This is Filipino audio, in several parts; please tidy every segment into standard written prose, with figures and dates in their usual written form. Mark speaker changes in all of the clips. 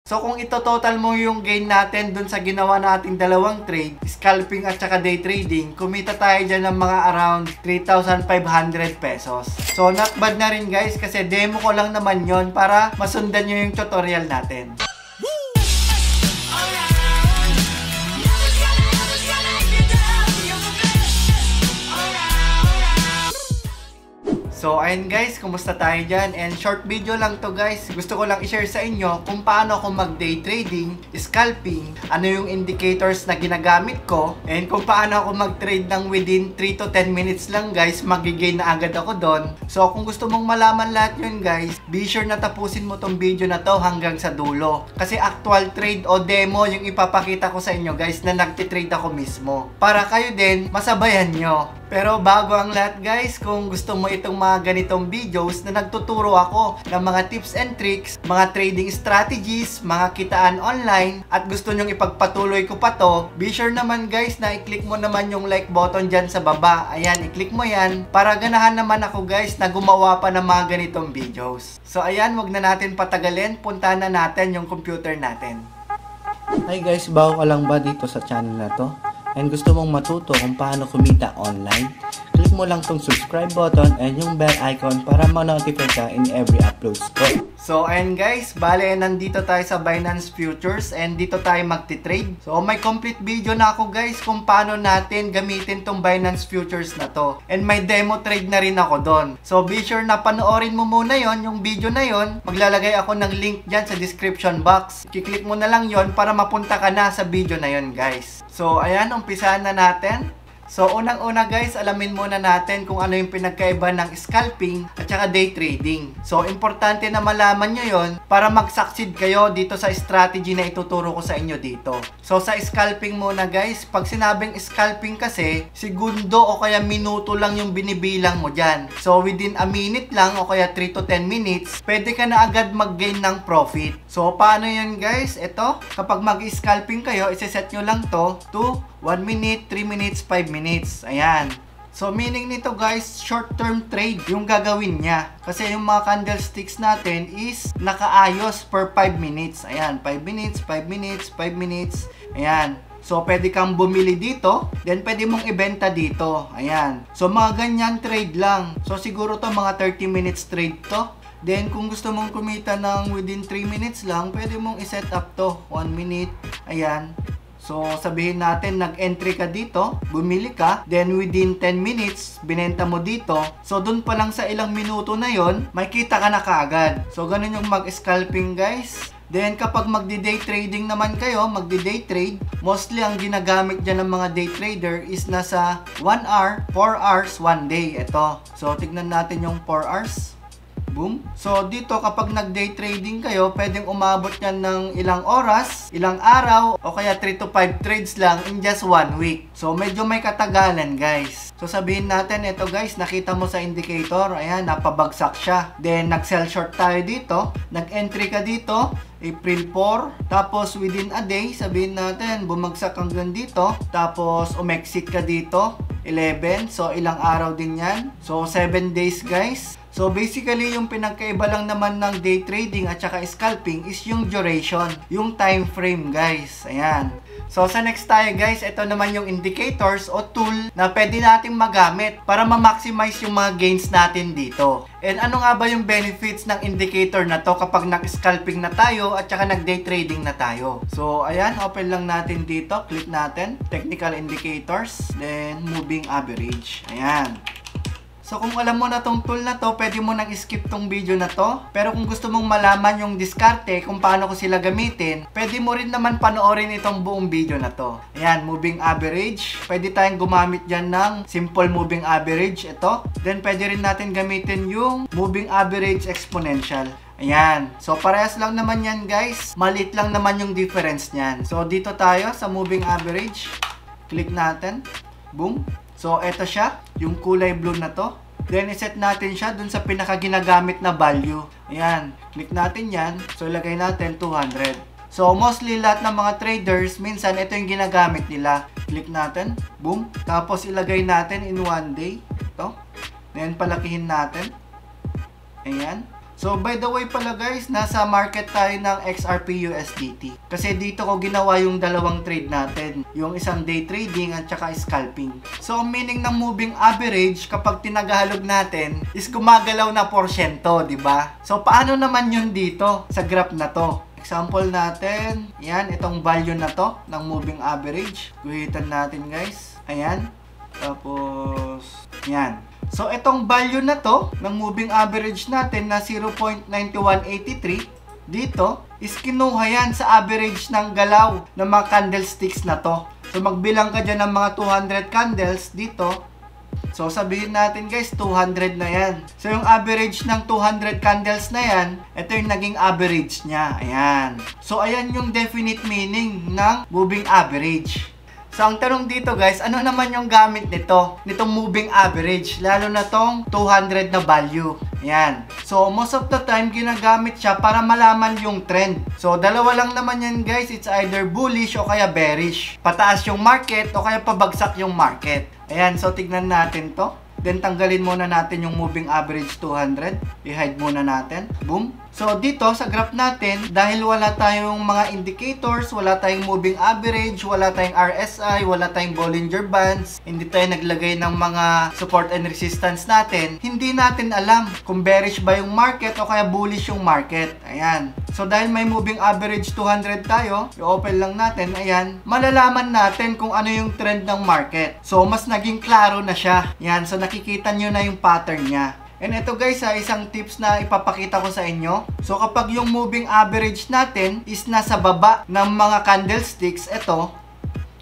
Speaker 1: So kung ito-total mo yung gain natin dun sa ginawa nating dalawang trade, scalping at saka day trading, kumita tayo dyan ng mga around 3,500 pesos. So not bad na rin guys, kasi demo ko lang naman yon para masundan nyo yung tutorial natin. So, ayun guys, kumusta tayo dyan? And short video lang to guys. Gusto ko lang i-share sa inyo kung paano ako mag-day trading, scalping, ano yung indicators na ginagamit ko, and kung paano ako mag-trade ng within 3 to 10 minutes lang guys, magigain na agad ako doon. So, kung gusto mong malaman lahat yun guys, be sure na tapusin mo tong video na to hanggang sa dulo. Kasi actual trade o demo yung ipapakita ko sa inyo guys na nagtitrade ako mismo. Para kayo din, masabayan nyo. Pero bago ang lahat guys, kung gusto mo itong mga ganitong videos na nagtuturo ako ng mga tips and tricks, mga trading strategies, mga kitaan online, at gusto nyong ipagpatuloy ko pa to, be sure naman guys na i-click mo naman yung like button dyan sa baba. Ayan, i-click mo yan para ganahan naman ako guys na gumawa pa ng mga ganitong videos. So ayan, wag na natin patagalin, puntahan na natin yung computer natin. Hi guys, bago ka lang ba dito sa channel na to? And gusto mong matuto kung paano kumita online, click mo lang tong subscribe button and yung bell icon para ma-notify ka in every uploads ko. So ayun guys, bale nandito tayo sa Binance Futures and dito tayo magti-trade. So may complete video na ako guys kung paano natin gamitin tong Binance Futures na to. And may demo trade na rin ako doon. So be sure na panoorin mo muna yon, yung video na yon. Maglalagay ako ng link dyan sa description box. Kiklik mo na lang yon para mapunta ka na sa video na yon guys. So ayan, umpisahan na natin. So, unang-una guys, alamin muna natin kung ano yung pinagkaiba ng scalping at saka day trading. So, importante na malaman nyo yon para mag-succeed kayo dito sa strategy na ituturo ko sa inyo dito. So, sa scalping muna guys, pag sinabing scalping kasi, segundo o kaya minuto lang yung binibilang mo dyan. So, within a minute lang o kaya 3 to 10 minutes, pwede ka na agad mag-gain ng profit. So, paano yun guys? Ito, kapag mag-scalping kayo, isiset nyo lang to 1 minute, 3 minutes, 5 minutes. Ayan. So, meaning nito guys, short-term trade yung gagawin niya. Kasi yung mga candlesticks natin is nakaayos per 5 minutes. Ayan, 5 minutes, 5 minutes, 5 minutes. Ayan. So, pwede kang bumili dito, then pwede mong ibenta dito. Ayan. So, mga ganyan trade lang. So, siguro to mga 30 minutes trade to. Then, kung gusto mong kumita ng within 3 minutes lang, pwede mong iset up to 1 minute. Ayan. So, sabihin natin, nag-entry ka dito, bumili ka, then within 10 minutes, binenta mo dito. So, dun pa lang sa ilang minuto na yon, may kita ka na kaagad. So, ganun yung mag-scalping guys. Then, kapag magdi-day trading naman kayo, magdi-day trade, mostly ang ginagamit dyan ng mga day trader is nasa 1 hour, 4 hours, 1 day. Ito. So, tignan natin yung 4 hours. Boom. So, dito kapag nag-day trading kayo, pwedeng umabot yan ng ilang oras, ilang araw, o kaya 3 to 5 trades lang in just 1 week. So, medyo may katagalan guys. So, sabihin natin, ito guys, nakita mo sa indicator, ayan, napabagsak siya. Then, nag-sell short tayo dito, nag-entry ka dito, April 4, tapos within a day, sabihin natin, bumagsak hanggang dito, tapos umexit ka dito, 11, so ilang araw din yan. So, 7 days guys. So basically, yung pinagkaiba lang naman ng day trading at saka scalping is yung duration, yung time frame guys. Ayan. So sa next tayo guys, ito naman yung indicators o tool na pwede nating magamit para ma-maximize yung mga gains natin dito. And ano nga ba yung benefits ng indicator na to kapag nag-scalping na tayo at saka nag-day trading na tayo? So ayan, open lang natin dito, click natin, technical indicators, then moving average. Ayan. So kung alam mo na tong tool na to, pwede mo nang skip tong video na to. Pero kung gusto mong malaman yung diskarte, kung paano ko sila gamitin, pwede mo rin naman panoorin itong buong video na to. Ayan, moving average. Pwede tayong gumamit dyan ng simple moving average. Ito. Then pwede rin natin gamitin yung moving average exponential. Ayan. So, parehas lang naman yan guys. Maliit lang naman yung difference niyan. So, dito tayo sa moving average. Click natin. Boom. So, eto siya, yung kulay blue na to. Then, iset natin siya dun sa pinaka-ginagamit na value. Ayan, click natin yan. So, ilagay natin 200. So, mostly lahat ng mga traders, minsan ito yung ginagamit nila. Click natin, boom. Tapos, ilagay natin in 1 day. Ito. Then, palakihin natin. Ayan. So by the way pala guys, nasa market tayo ng XRP USDT. Kasi dito ko ginawa yung dalawang trade natin. Yung isang day trading at saka scalping. So ang meaning ng moving average kapag tinagahalog natin is gumagalaw na porsyento, di ba? So paano naman yun dito sa graph na to? Example natin, yan, itong value na to ng moving average. Guhitan natin guys. Ayan. Tapos, yan. So, itong value na to, ng moving average natin na 0.9183, dito, is kinuha yan sa average ng galaw ng mga candlesticks na to. So, magbilang ka dyan ng mga 200 candles dito. So, sabihin natin guys, 200 na yan. So, yung average ng 200 candles na yan, ito yung naging average niya. Ayan. So, ayan yung definite meaning ng moving average. So, ang tanong dito guys, ano naman yung gamit nitong moving average, lalo na tong 200 na value. Yan. So, most of the time, ginagamit siya para malaman yung trend. So, dalawa lang naman yan guys, it's either bullish o kaya bearish. Pataas yung market o kaya pabagsak yung market. Ayan, so tignan natin to. Then, tanggalin muna natin yung moving average 200. I-hide muna natin. Boom. So, dito sa graph natin, dahil wala tayong mga indicators, wala tayong moving average, wala tayong RSI, wala tayong Bollinger Bands, hindi tayo naglagay ng mga support and resistance natin, hindi natin alam kung bearish ba yung market o kaya bullish yung market. Ayan. So, dahil may moving average 200 tayo, i-open lang natin, ayan, malalaman natin kung ano yung trend ng market. So, mas naging klaro na siya. Ayan. So, nakikita nyo na yung pattern niya. And ito guys, isang tips na ipapakita ko sa inyo. So kapag yung moving average natin is nasa baba ng mga candlesticks, ito,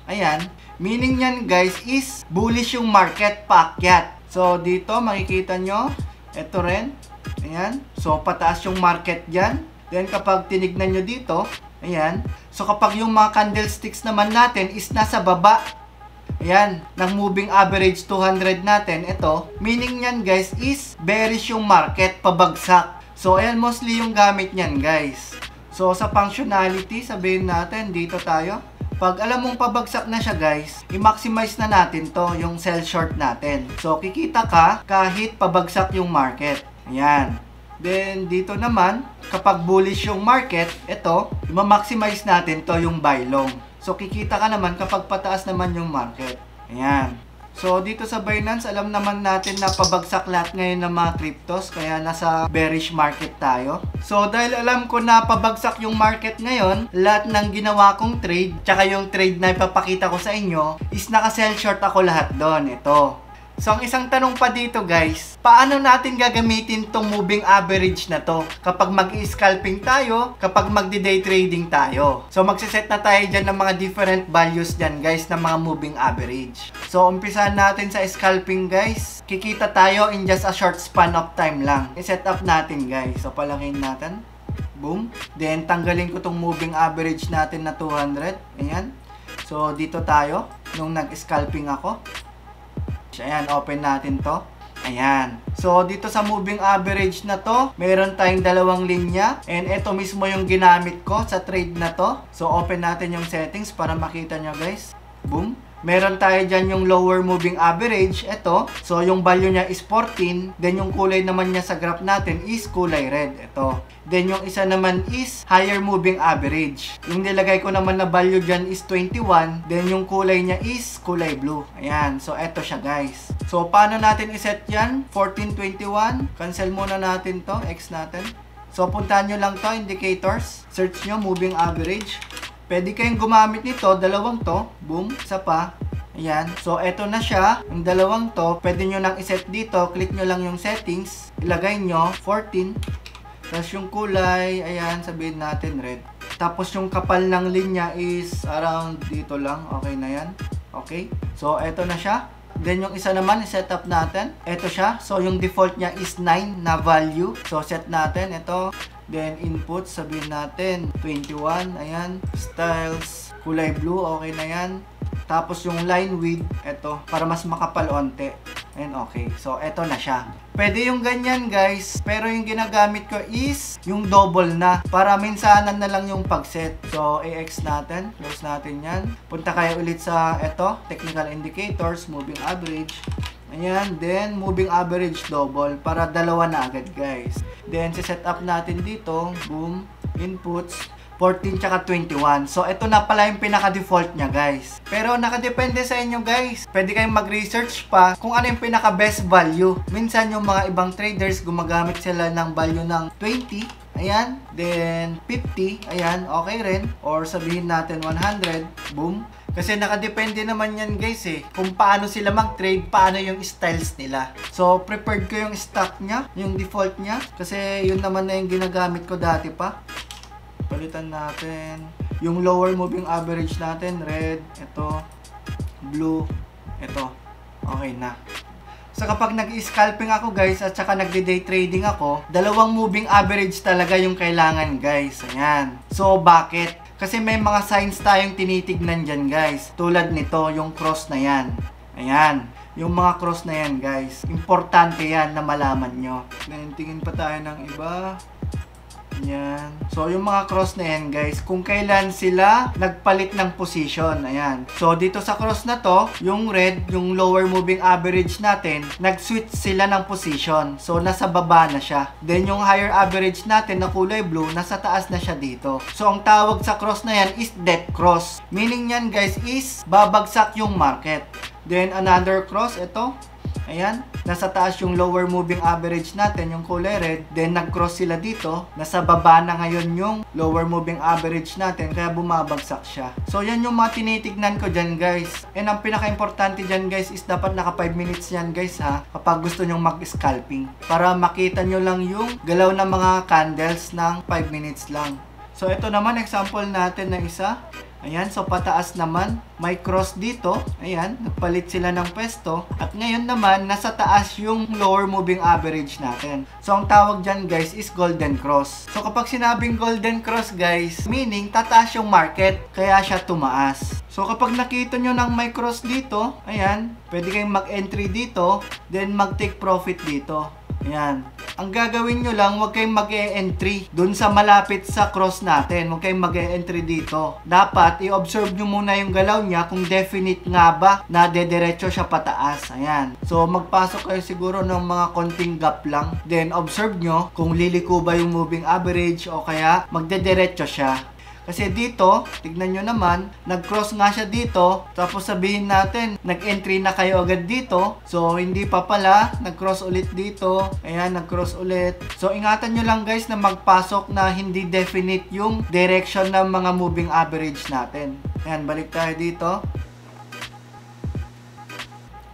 Speaker 1: ayan, meaning yan guys is bullish yung market, paakyat. So dito makikita nyo, ito rin, ayan, so pataas yung market dyan. Then kapag tinignan nyo dito, ayan, so kapag yung mga candlesticks naman natin is nasa baba, ayan, ng moving average 200 natin, ito, meaning nyan guys is bearish yung market, pabagsak. So, ayan, mostly yung gamit nyan guys. So, sa functionality, sabihin natin, dito tayo. Pag alam mong pabagsak na siya guys, i-maximize na natin to, yung sell short natin. So, kikita ka kahit pabagsak yung market. Ayan. Then, dito naman, kapag bullish yung market, ito, i-maximize natin to, yung buy long. So, kikita ka naman kapag pataas naman yung market. Ayan. So, dito sa Binance, alam naman natin na pabagsak lahat ngayon ng mga cryptos. Kaya nasa bearish market tayo. So, dahil alam ko na pabagsak yung market ngayon, lahat ng ginawa kong trade, tsaka yung trade na ipapakita ko sa inyo, is naka-sell short ako lahat doon. Ito. So, ang isang tanong pa dito guys, paano natin gagamitin tong moving average na to kapag mag-scalping tayo, kapag magdi-day trading tayo? So, magsiset na tayo dyan ng mga different values dyan guys ng mga moving average. So, umpisahan natin sa scalping guys. Kikita tayo in just a short span of time lang. I-set up natin guys. So, palangin natin. Boom. Then, tanggalin ko tong moving average natin na 200. Ayan. So, dito tayo nung nag-scalping ako. Ayan, open natin to. Ayan. So, dito sa moving average na to, meron tayong dalawang linya. And ito mismo yung ginamit ko sa trade na to. So, open natin yung settings para makita nyo guys. Boom. Meron tayo dyan yung lower moving average. Ito. So, yung value niya is 14. Then, yung kulay naman niya sa graph natin is kulay red. Ito. Then, yung isa naman is higher moving average. Yung nilagay ko naman na value dyan is 21. Then, yung kulay niya is kulay blue. Ayan. So, eto siya guys. So, paano natin iset yan? 1421. Cancel muna natin to. X natin. So, puntahan nyo lang to. Indicators. Search nyo moving average. Pwede kayong gumamit nito, dalawang to. Boom, isa pa. Ayan. So, eto na siya. Yung dalawang to, pwede nyo nang iset dito. Click nyo lang yung settings. Ilagay nyo, 14. Tapos yung kulay, ayan, sabihin natin red. Tapos yung kapal ng linya is around dito lang. Okay na yan. Okay. So, eto na siya. Then, yung isa naman, set up natin. Eto siya. So, yung default niya is 9 na value. So, set natin. Ito. Then, input, sabihin natin, 21, ayan, styles, kulay blue, okay na yan. Tapos, yung line width, eto, para mas makapal onte. And okay, so, eto na siya. Pwede yung ganyan, guys, pero yung ginagamit ko is yung double na, para minsanan na lang yung pag-set. So, AX natin, close natin yan. Punta kayo ulit sa, eto, technical indicators, moving average. Ayan, then moving average double para dalawa na agad guys. Then set up natin dito, boom, inputs 14 tsaka 21. So ito na pala yung pinaka-default niya guys. Pero nakadepende sa inyo guys. Pwede kayong mag-research pa kung ano yung pinaka-best value. Minsan yung mga ibang traders gumagamit sila ng value ng 20. Ayan, then 50, ayan, okay rin. Or sabihin natin 100, boom. Kasi nakadepende naman yan guys kung paano sila mag-trade, paano yung styles nila. So, prepared ko yung stock niya, yung default niya. Kasi yun naman na yung ginagamit ko dati pa. Palitan natin. Yung lower moving average natin, red, ito, blue, ito. Okay na. So kapag nag-scalping ako guys at saka nagde-day trading ako, dalawang moving average talaga yung kailangan guys. Ayan. So bakit? Kasi may mga signs tayong tinitignan dyan guys. Tulad nito, yung cross na yan. Ayan. Yung mga cross na yan guys. Importante yan na malaman nyo. Then tingin pa tayo ng iba. Ayan. So, yung mga cross na yan, guys, kung kailan sila nagpalit ng position. Ayan. So, dito sa cross na to, yung red, yung lower moving average natin, nag-switch sila ng position. So, nasa baba na siya. Then, yung higher average natin na kulay blue, nasa taas na siya dito. So, ang tawag sa cross na yan is death cross. Meaning yan, guys, is babagsak yung market. Then, another cross, ito. Ayan, nasa taas yung lower moving average natin, yung kulay red. Then, nag-cross sila dito. Nasa baba na ngayon yung lower moving average natin, kaya bumabagsak siya. So, yan yung mga tinitignan ko dyan, guys. And ang pinaka-importante dyan, guys, is dapat naka 5 minutes yan, guys, ha? Kapag gusto nyong mag-scalping. Para makita nyo lang yung galaw ng mga candles ng 5 minutes lang. So, ito naman, example natin na isa. Ayan, so pataas naman, may cross dito. Ayan, nagpalit sila ng pwesto. At ngayon naman, nasa taas yung lower moving average natin. So, ang tawag dyan guys is golden cross. So, kapag sinabing golden cross guys, meaning tataas yung market, kaya siya tumaas. So, kapag nakita nyo ng may cross dito, ayan, pwede kayong mag-entry dito, then mag-take profit dito. Ayan. Ang gagawin nyo lang, huwag kayong mag-e-entry dun sa malapit sa cross natin. Huwag kayong mag-e-entry dito. Dapat, i-observe nyo muna yung galaw niya kung definite nga ba na dediretso siya pataas. Ayan. So, magpasok kayo siguro ng mga konting gap lang. Then, observe nyo kung liliko ba yung moving average o kaya magdediretso siya. Kasi dito, tignan nyo naman, nag-cross nga siya dito. Tapos sabihin natin, nag-entry na kayo agad dito. So, hindi pa pala. Nag-cross ulit dito. Ayan, nag-cross ulit. So, ingatan nyo lang guys na magpasok na hindi definite yung direction ng mga moving average natin. Ayan, balik tayo dito.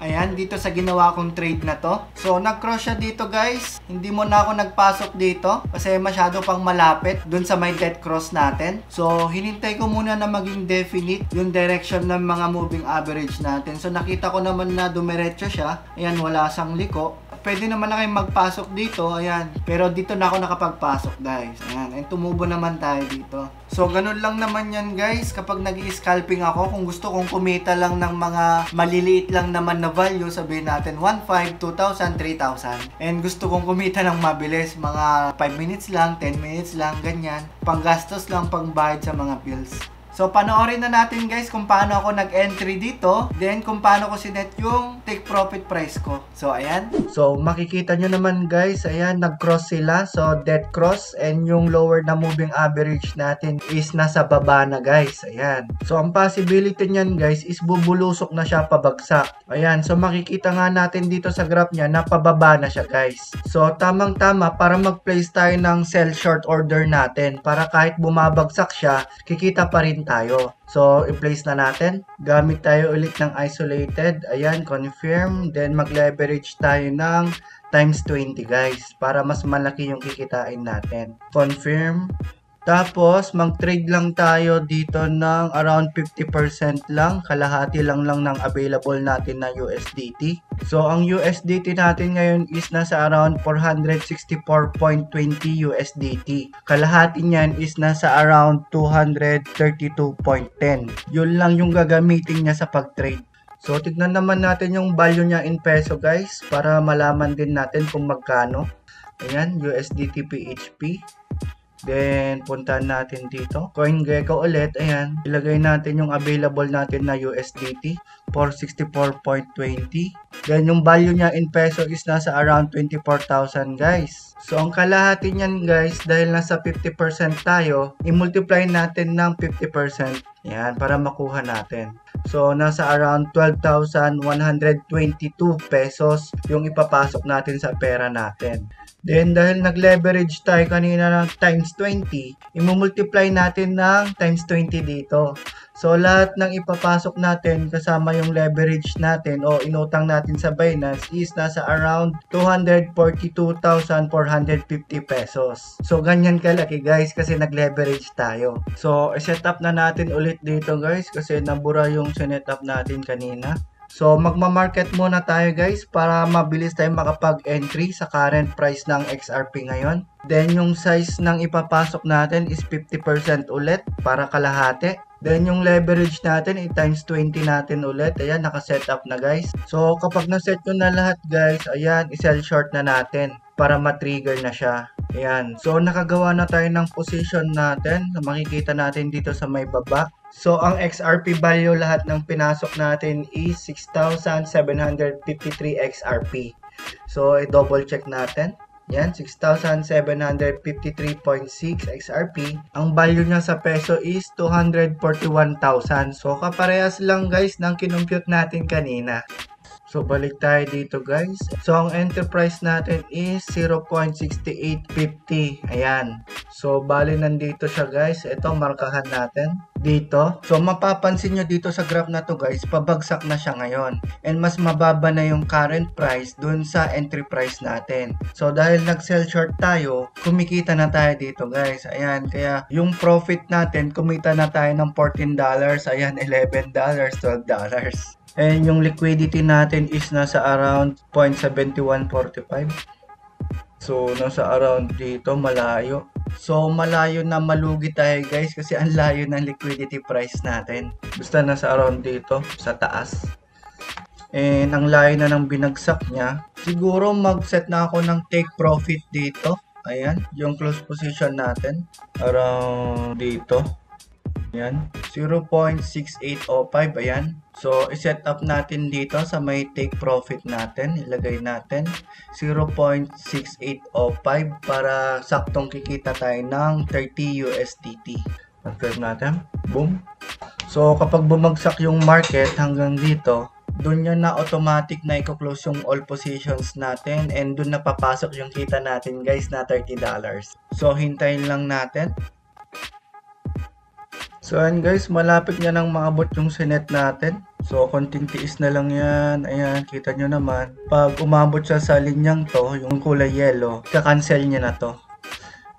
Speaker 1: Ayan, dito sa ginawa kong trade na to. So, nag-cross siya dito guys. Hindi mo na ako nagpasok dito kasi masyado pang malapit dun sa may dead cross natin. So, hinintay ko muna na maging definite yung direction ng mga moving average natin. So, nakita ko naman na dumiretso siya. Ayan, wala sang liko. Pwede naman na kayong magpasok dito. Ayan. Pero dito na ako nakapagpasok guys. Ayan. And tumubo naman tayo dito. So, ganun lang naman yan guys. Kapag nag-i-scalping ako, kung gusto kong kumita lang ng mga maliliit lang naman na value, sabihin natin 1,500, 2,000, 3,000. And gusto kong kumita ng mabilis. Mga 5 minutes lang, 10 minutes lang, ganyan. Panggastos lang, pangbayad sa mga bills. So, panoorin na natin guys kung paano ako nag-entry dito. Then, kung paano ko sinet yung take profit price ko. So, ayan. So, makikita nyo naman guys, ayan, nag-cross sila. So, dead cross. And yung lower na moving average natin is nasa baba na guys. Ayan. So, ang possibility nyan guys is bubulusok na siya pabagsak. Ayan. So, makikita nga natin dito sa graph niya na pababa na siya guys. So, tamang-tama para mag-place tayo ng sell short order natin. Para kahit bumabagsak siya, kikita pa rin tayo. So, i-place na natin. Gamit tayo ulit ng isolated. Ayan, confirm. Then, mag-leverage tayo ng times 20 guys. Para mas malaki yung kikitain natin. Confirm. Tapos, mag-trade lang tayo dito ng around 50% lang. Kalahati lang ng available natin na USDT. So, ang USDT natin ngayon is nasa around 464.20 USDT. Kalahati niyan is nasa around 232.10. Yun lang yung gagamitin niya sa pag-trade. So, tignan naman natin yung value niya in peso guys. Para malaman din natin kung magkano. Ayan, USDT PHP. Then, puntahan natin dito. CoinGecko ulit. Ayan. Ilagay natin yung available natin na USDT. 464.20. Then yung value niya in peso is nasa around 24,000 guys. So ang kalahati niyan guys, dahil nasa 50% tayo, i-multiply natin ng 50%. Yan, para makuha natin. So nasa around 12,122 pesos yung ipapasok natin sa pera natin. Then, dahil nag-leverage tayo kanina ng times 20, i-multiply natin ng times 20 dito. So, lahat ng ipapasok natin kasama yung leverage natin o inutang natin sa Binance is nasa around 242,450 pesos. So, ganyan kalaki guys kasi nag-leverage tayo. So, set up na natin ulit dito guys kasi nabura yung sinet up natin kanina. So, magma-market muna tayo guys para mabilis tayo makapag-entry sa current price ng XRP ngayon. Then, yung size ng ipapasok natin is 50% ulit para kalahati. Then, yung leverage natin i-times 20 natin ulit. Ayan, naka-set up na guys. So, kapag na-set ko na lahat guys, ayan, i-sell short na natin para ma-trigger na siya. Ayan. So, nakagawa na tayo ng position natin. Makikita natin dito sa may baba. So, ang XRP value lahat ng pinasok natin is 6,753 XRP. So, i-double check natin. Yan, 6,753.6 XRP. Ang value niya sa peso is 241,000. So, kaparehas lang guys ng kinumpute natin kanina. So, balik tayo dito guys. So, ang enterprise natin is 0.6850. Ayan. So, bali nandito siya guys. Ito, markahan natin dito. So, mapapansin nyo dito sa graph na to guys, pabagsak na siya ngayon. And mas mababa na yung current price dun sa entry price natin. So, dahil nag-sell short tayo, kumikita na tayo dito guys. Ayan. Kaya, yung profit natin, kumita na tayo ng $14. Ayan, $11, $12. And yung liquidity natin is nasa around 0.7145. So, nasa around dito, malayo. So, malayo na malugi tayo guys kasi ang layo ng liquidity price natin. Basta nasa around dito, sa taas. And ang layo na ng binagsak niya. Siguro mag-set na ako ng take profit dito. Ayan, yung close position natin. Around dito. Ayan, 0.6805. Ayan. So, i-set up natin dito sa may take profit natin. Ilagay natin 0.6805 para saktong kikita tayo ng 30 USDT. Confirm natin. Boom. So, kapag bumagsak yung market hanggang dito, dun yun na automatic na i-close yung all positions natin and dun na papasok yung kita natin guys na $30. So, hintayin lang natin. So, ayan guys, malapit niya nang maabot yung sinet natin. So, konting tiis na lang yan. Ayan, kita nyo naman. Pag umabot siya sa linyang to, yung kulay yellow, kakancel niya na to.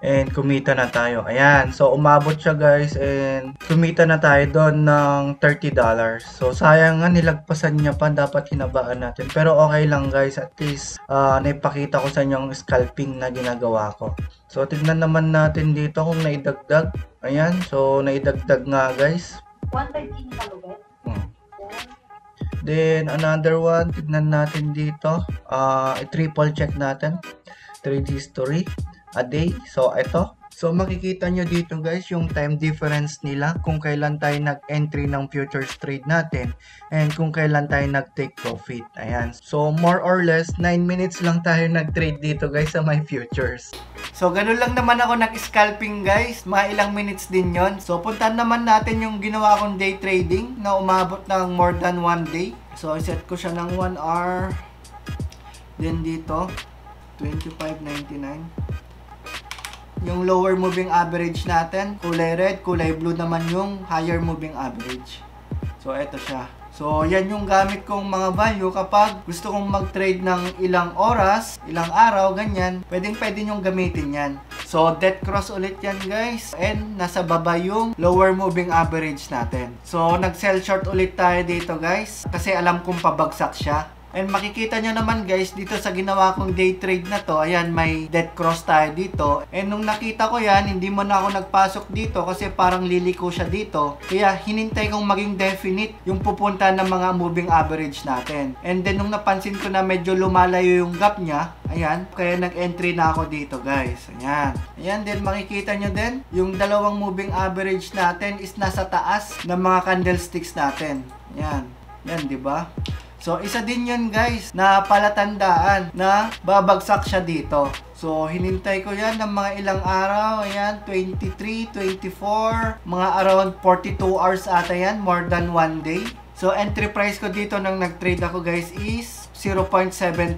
Speaker 1: And kumita na tayo. Ayan, so umabot siya guys and kumita na tayo doon ng $30. So, sayang nga, nilagpasan niya pa. Dapat hinabaan natin. Pero okay lang guys, at least naipakita ko sa inyo yung scalping na ginagawa ko. So, tignan naman natin dito kung naidagdag. Ayan, so naidagdag nga guys.
Speaker 2: 130 na kalugay.
Speaker 1: Then, another one, tignan natin dito. I-triple check natin. Trade history, a day. So, ito. So, makikita nyo dito guys, yung time difference nila. Kung kailan tayo nag-entry ng futures trade natin. And kung kailan tayo nag-take profit. Ayan. So, more or less, 9 minutes lang tayo nag-trade dito guys sa my futures. So, ganun lang naman ako nag-scalping guys. Mga ilang minutes din yon. So, puntan naman natin yung ginawa kong day trading na umabot ng more than 1 day. So, set ko siya ng 1 hour. Then dito, 25.99. Yung lower moving average natin, kulay red, kulay blue naman yung higher moving average. So, eto siya. So, yan yung gamit kong mga value kapag gusto kong mag-trade ng ilang oras, ilang araw, ganyan. Pwede nyong gamitin yan. So, dead cross ulit yan guys. And nasa baba yung lower moving average natin. So, nag-sell short ulit tayo dito guys. Kasi alam kong pabagsak siya. And makikita nyo naman guys, dito sa ginawa kong day trade na to, ayan, may dead cross tayo dito. And nung nakita ko yan, hindi mo na ako nagpasok dito kasi parang liliko siya dito. Kaya hinintay kong maging definite yung pupunta ng mga moving average natin. And then nung napansin ko na medyo lumalayo yung gap niya, ayan, kaya nag-entry na ako dito guys. Ayan. Ayan, then makikita nyo din, yung dalawang moving average natin is nasa taas ng mga candlesticks natin. Ayan. Yan, di ba? So, isa din yun guys na palatandaan na babagsak siya dito. So, hinintay ko yan ng mga ilang araw. Ayan, 23, 24, mga around 42 hours ata yan, more than 1 day. So, entry price ko dito nang nag-trade ako guys is 0.7200.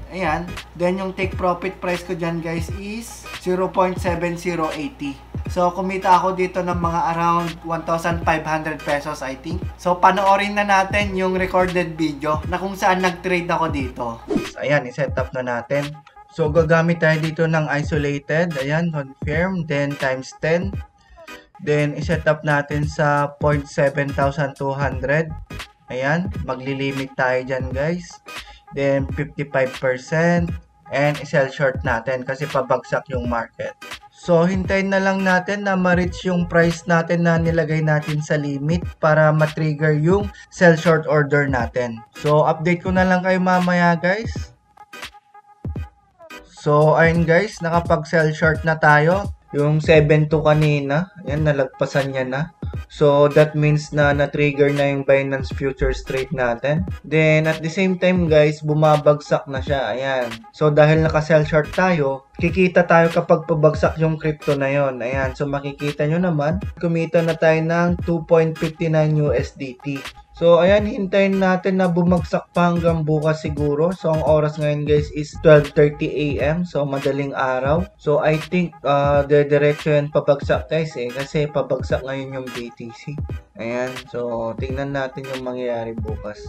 Speaker 1: Ayan. Then, yung take profit price ko dyan guys is 0.7080. So, kumita ako dito ng mga around 1,500 pesos, I think. So, panoorin na natin yung recorded video na kung saan nag-trade ako dito. Ayan, i-set up na natin. So, gagamit tayo dito ng isolated. Ayan, confirm. Then, times 10. Then, i-set up natin sa 0.7200. Ayan, magli-limit tayo dyan, guys. Then, 55%. And, i-sell short natin kasi pabagsak yung market. So, hintayin na lang natin na ma-reach yung price natin na nilagay natin sa limit para ma-trigger yung sell short order natin. So, update ko na lang kayo mamaya, guys. So, ayun guys, nakapag-sell short na tayo. Yung 7.2 kanina, ayan, nalagpasan niya na. So, that means na na-trigger na yung Binance Futures trade natin. Then, at the same time guys, bumabagsak na siya. Ayan. So, dahil naka-sell short tayo, kikita tayo kapag pabagsak yung crypto na yon. Ayan. So, makikita nyo naman, kumita na tayo ng 2.59 USDT. So, ayan, hintayin natin na bumagsak pa hanggang bukas siguro. So, ang oras ngayon guys is 12:30 AM. So, madaling araw. So, I think diretso yan pabagsak guys kasi pabagsak ngayon yung BTC. Ayan. So, tingnan natin yung mangyayari bukas.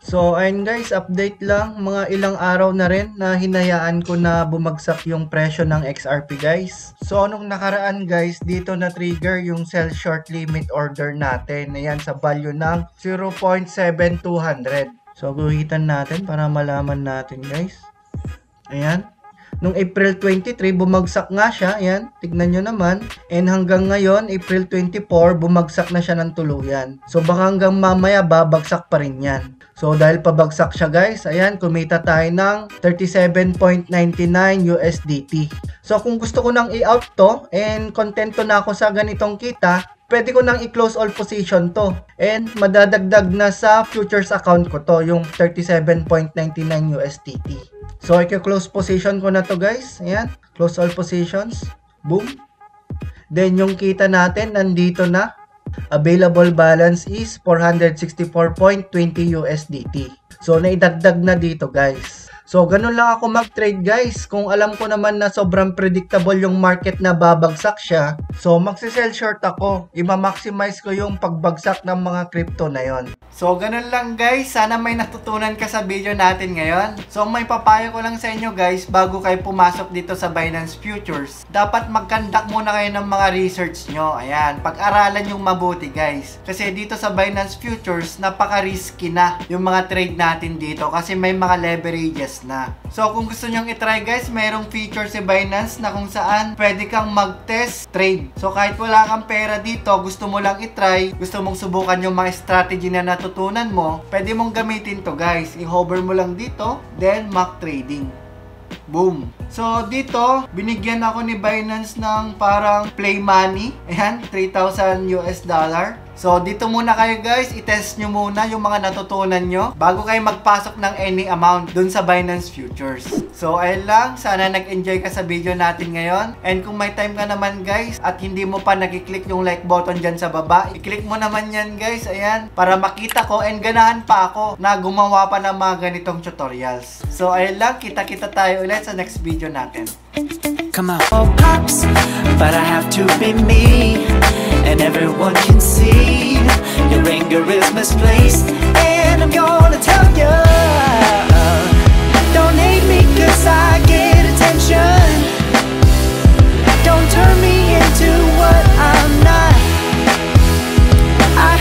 Speaker 1: So, ayun guys, update lang. Mga ilang araw na rin na hinayaan ko na bumagsak yung presyo ng XRP guys. So, nung nakaraan guys, dito na trigger yung sell short limit order natin. Ayan, sa value ng 0.7200. So, guhitan natin para malaman natin guys. Ayan. Nung April 23, bumagsak nga siya. Ayan, tignan nyo naman. And hanggang ngayon, April 24, bumagsak na siya ng tuluyan. So, baka hanggang mamaya, babagsak pa rin yan. So, dahil pabagsak siya guys, ayan, kumita tayo ng 37.99 USDT. So, kung gusto ko nang i-out to, and kontento na ako sa ganitong kita, pwede ko nang i-close all position to. And madadagdag na sa futures account ko to, yung 37.99 USDT. So, i-close position ko na to guys. Ayan, close all positions. Boom. Then, yung kita natin, nandito na. Available balance is 464.20 USDT. So, naidagdag na dito guys. So, ganun lang ako mag-trade guys. Kung alam ko naman na sobrang predictable yung market na babagsak siya, so magsisell short ako. I-maximize ko yung pagbagsak ng mga crypto na yon. So, ganun lang guys. Sana may natutunan ka sa video natin ngayon. So, may papayo ko lang sa inyo guys, bago kayo pumasok dito sa Binance Futures, dapat mag-conduct muna kayo ng mga research nyo. Ayan, pag-aralan yung mabuti guys. Kasi dito sa Binance Futures, napaka-risky na yung mga trade natin dito kasi may mga leverages na. So, kung gusto nyong itry guys, mayroong feature si Binance na kung saan pwede kang mag-test trade. So, kahit wala kang pera dito, gusto mo lang itry, gusto mong subukan yung mga strategy na natutunan mo, pwede mong gamitin to guys. I-hover mo lang dito, then mock trading. Boom! So, dito, binigyan ako ni Binance ng parang play money. Ayan, 3,000 US dollar. So, dito muna kayo guys, i-test nyo muna yung mga natutunan nyo bago kayo magpasok ng any amount dun sa Binance Futures. So, ayun lang. Sana nag-enjoy ka sa video natin ngayon. And kung may time ka naman guys, at hindi mo pa nag-click yung like button dyan sa baba, i-click mo naman yan guys, ayan, para makita ko and ganahan pa ako na gumawa pa ng mga ganitong tutorials. So, ayun lang. Kita-kita tayo ulit sa next video natin.
Speaker 2: Come on. Oh, pops, but I have to be me, and everyone can see your anger is misplaced, and I'm gonna tell you.